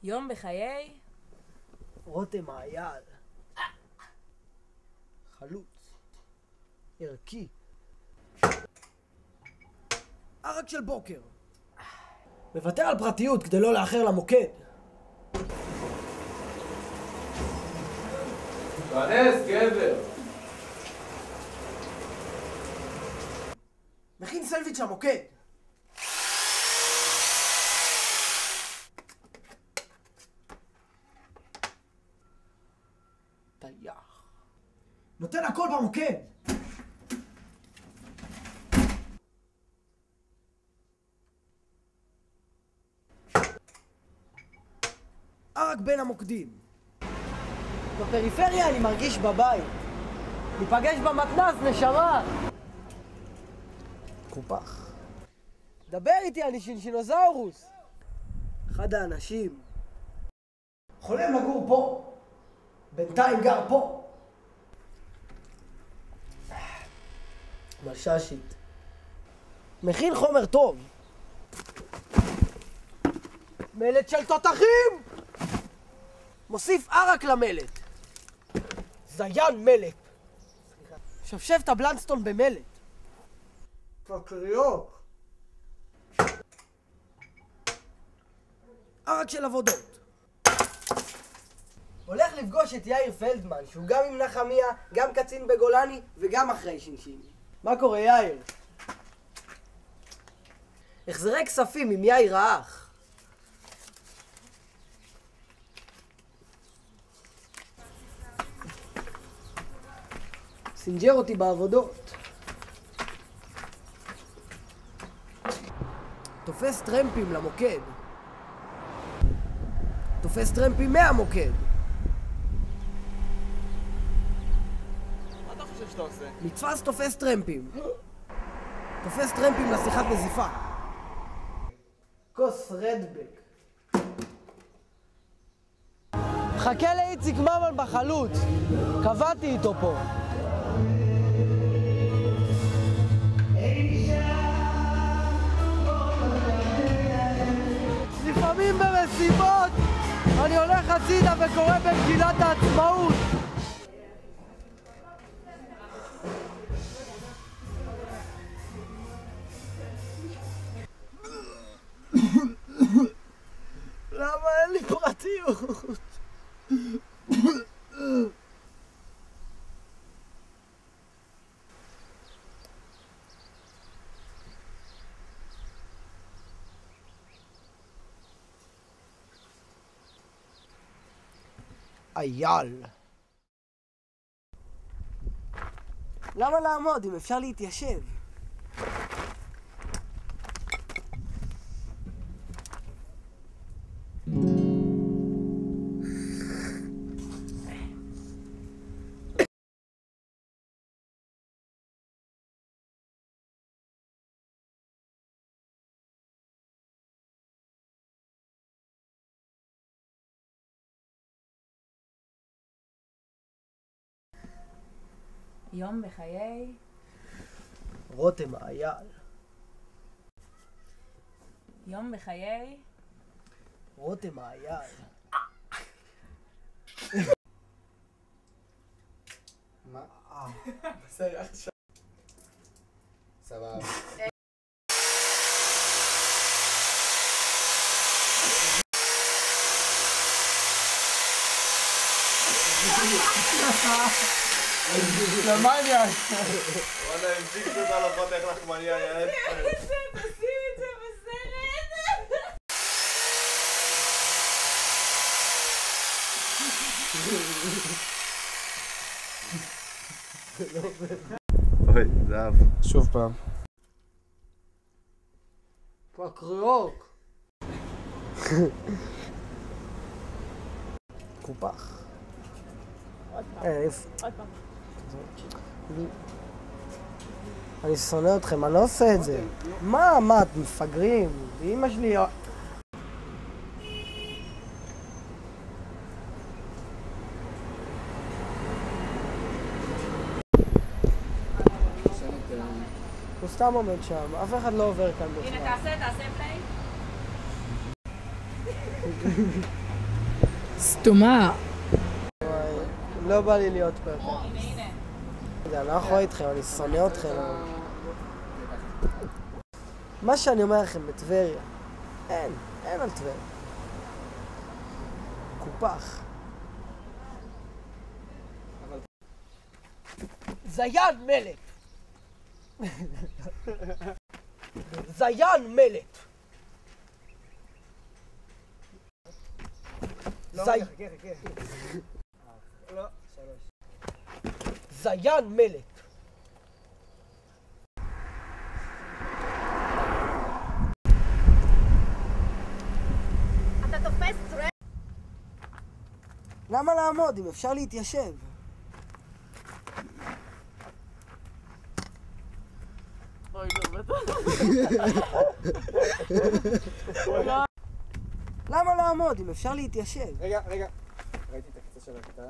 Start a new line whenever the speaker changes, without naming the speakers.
יום בחיי
רותם אייל. חלוץ. ערכי. ערק של בוקר. מוותר על פרטיות כדי לא לאחר למוקד.
תכנס, גבר.
מכין סלוויץ' למוקד. טייח. נותן הכל במוקד. ערק בין המוקדים. בפריפריה אני מרגיש בבית. ניפגש במתנ"ס, נשמה. קופח. דבר איתי, אני שינשינוזאורוס. אחד האנשים. חולם לגור פה. בינתיים גר פה. מששית. מכין חומר טוב. מלט של תותחים! מוסיף ערק למלט. זיין מלט. שפשף את הבלנסטון במלט. פקריוק. ערק של עבודות. הולך לפגוש את יאיר פלדמן, שהוא גם עם נחמיה, גם קצין בגולני וגם אחרי שינשיני. מה קורה, יאיר? החזרי כספים עם יאיר האח. סינג'ר אותי בעבודות. תופס טרמפים למוקד. תופס טרמפים מהמוקד.
מה אתה חושב שאתה עושה?
נתפס תופס טרמפים. תופס טרמפים לשיחת נזיפה. כוס רדבק. חכה לאיציק ממן בחלוץ. קבעתי איתו פה. לפעמים במסיבות אני הולך הצידה וקורא במגילת העצמאות. למה אין לי פרטיות? אייל. למה לעמוד אם אפשר להתיישב?
יום בחיי
רותם אייל.
יום בחיי
רותם אייל.
מה? בסדר, עכשיו. סבבה. למניה! וואלה, המשיך קצת על אופות איך לחמניה, יעד.
תשים את זה בסרט!
אוי, זהב. שוב פעם.
פקריוק. קופח.
עוד פעם.
אני שונא אתכם, אני לא עושה את זה. מה, אתם מפגרים? אמא שלי... הוא סתם עומד שם, אף אחד לא עובר כאן בכלל.
הנה, תעשה פליי. סתומה.
לא בא לי להיות פה יותר.
הנה, הנה.
אני לא יכול איתכם, אני שונא אתכם. מה שאני אומר לכם בטבריה, אין על טבריה. קופח. זיין מלט! זיין מלט! זיין מלט!
אתה תופס טרק?
למה לעמוד אם אפשר להתיישב? למה לעמוד אם אפשר להתיישב?
רגע, ראיתי את הקצה של הכיתה.